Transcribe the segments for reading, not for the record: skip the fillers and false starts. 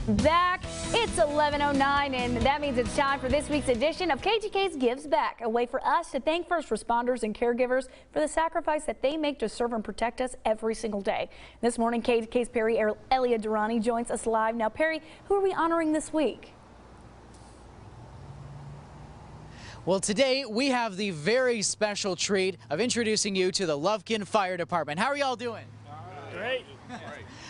Back. It's 11:09, and that means it's time for this week's edition of KETK's Gives Back, a way for us to thank first responders and caregivers for the sacrifice that they make to serve and protect us every single day. This morning, KETK's Perry Elia Durrani joins us live. Now, Perry, who are we honoring this week? Well, today we have the very special treat of introducing you to the Lufkin Fire Department. How are y'all doing? Great.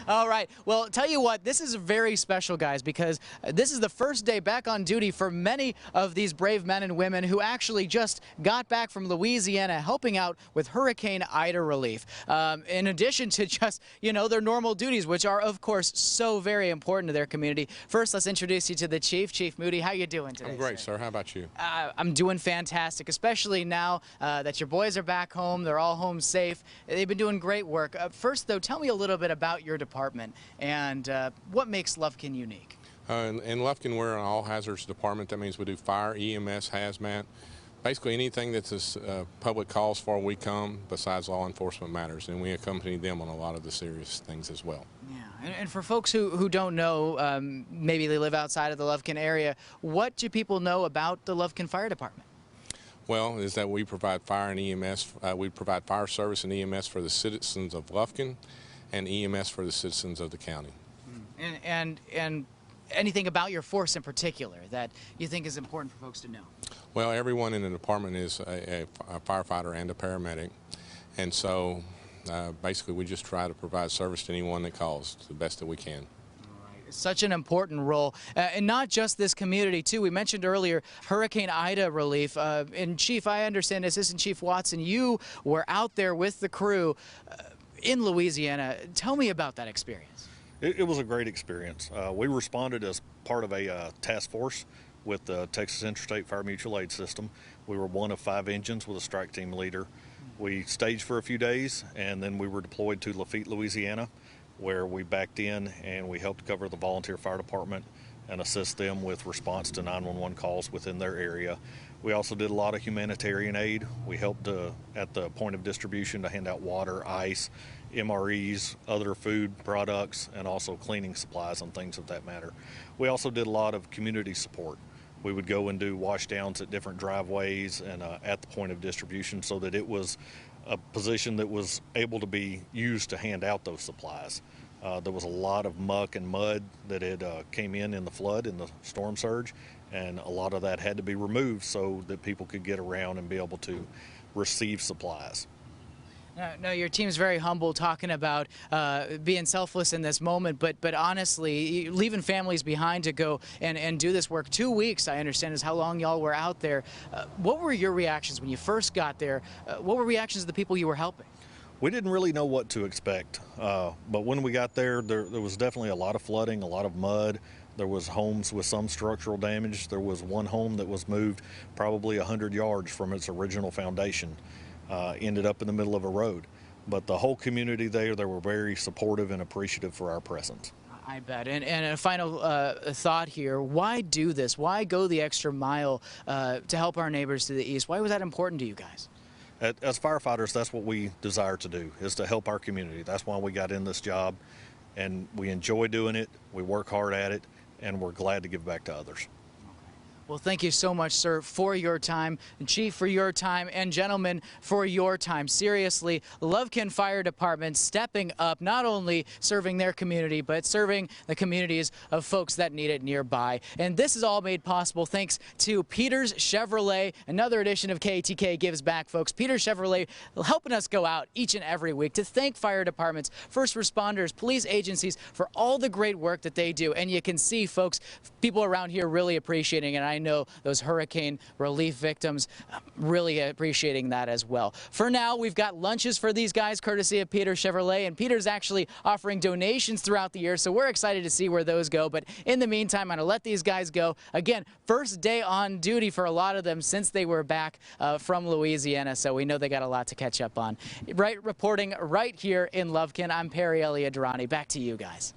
All right. Well, tell you what, this is very special, guys, because this is the first day back on duty for many of these brave men and women who actually just got back from Louisiana helping out with Hurricane Ida relief. In addition to just, their normal duties, which are, of course, so very important to their community. First, let's introduce you to the Chief. Chief Moody, how you doing today? I'm great, sir. How about you? I'm doing fantastic, especially now that your boys are back home. They're all home safe. They've been doing great work. First, though, tell me a little bit about your department and what makes Lufkin unique. In Lufkin, we're an all-hazards department. That means we do fire, EMS, hazmat. Basically anything that the public calls for, we come, besides law enforcement matters, and we accompany them on a lot of the serious things as well. Yeah, and for folks who don't know, maybe they live outside of the Lufkin area, what do people know about the Lufkin Fire Department? Well, is that we provide fire and EMS. We provide fire service and EMS for the citizens of Lufkin, and EMS for the citizens of the county. And anything about your force in particular that you think is important for folks to know? Well, everyone in the department is a firefighter and a paramedic, and so basically we just try to provide service to anyone that calls the best that we can. Such an important role, and not just this community too. We mentioned earlier Hurricane Ida relief, and Chief, I understand Assistant Chief Watson, you were out there with the crew in Louisiana. Tell me about that experience. It was a great experience. We responded as part of a task force with the Texas Interstate Fire Mutual Aid System. We were one of 5 engines with a strike team leader. We staged for a few days, and then we were deployed to Lafitte, Louisiana, where we backed in and we helped cover the volunteer fire department and assist them with response to 911 calls within their area. We also did a lot of humanitarian aid. We helped at the point of distribution to hand out water, ice, MREs, other food products, and also cleaning supplies and things of that matter. We also did a lot of community support. We would go and do wash downs at different driveways and at the point of distribution, so that it was a position that was able to be used to hand out those supplies. There was a lot of muck and mud that had came in the flood, in the storm surge, and a lot of that had to be removed so that people could get around and be able to receive supplies. No, your team's very humble, talking about being selfless in this moment, but honestly, leaving families behind to go and do this work. 2 weeks, I understand, is how long y'all were out there. What were your reactions when you first got there? What were reactions of the people you were helping? We didn't really know what to expect, but when we got there was definitely a lot of flooding, a lot of mud. There was homes with some structural damage. There was one home that was moved probably 100 yards from its original foundation. Ended up in the middle of a road. But the whole community there, they were very supportive and appreciative for our presence. I bet. And a final thought here, why do this? Why go the extra mile to help our neighbors to the east? Why was that important to you guys? As firefighters, that's what we desire to do, is to help our community. That's why we got in this job, and we enjoy doing it, we work hard at it, and we're glad to give back to others. Well, thank you so much, sir, for your time, Chief, for your time, and gentlemen, for your time. Seriously, Lufkin Fire Department stepping up, not only serving their community, but serving the communities of folks that need it nearby. And this is all made possible thanks to Peters Chevrolet, another edition of KETK Gives Back, folks. Peters Chevrolet helping us go out each and every week to thank fire departments, first responders, police agencies for all the great work that they do. And you can see, folks, people around here really appreciating it. I know those hurricane relief victims really appreciating that as well. For now, we've got lunches for these guys courtesy of Peters Chevrolet, and Peter's actually offering donations throughout the year, so we're excited to see where those go. But in the meantime, I'm going to let these guys go. Again, first day on duty for a lot of them since they were back from Louisiana, so we know they got a lot to catch up on. Reporting right here in Lufkin, I'm Perry Elia Durrani. Back to you guys.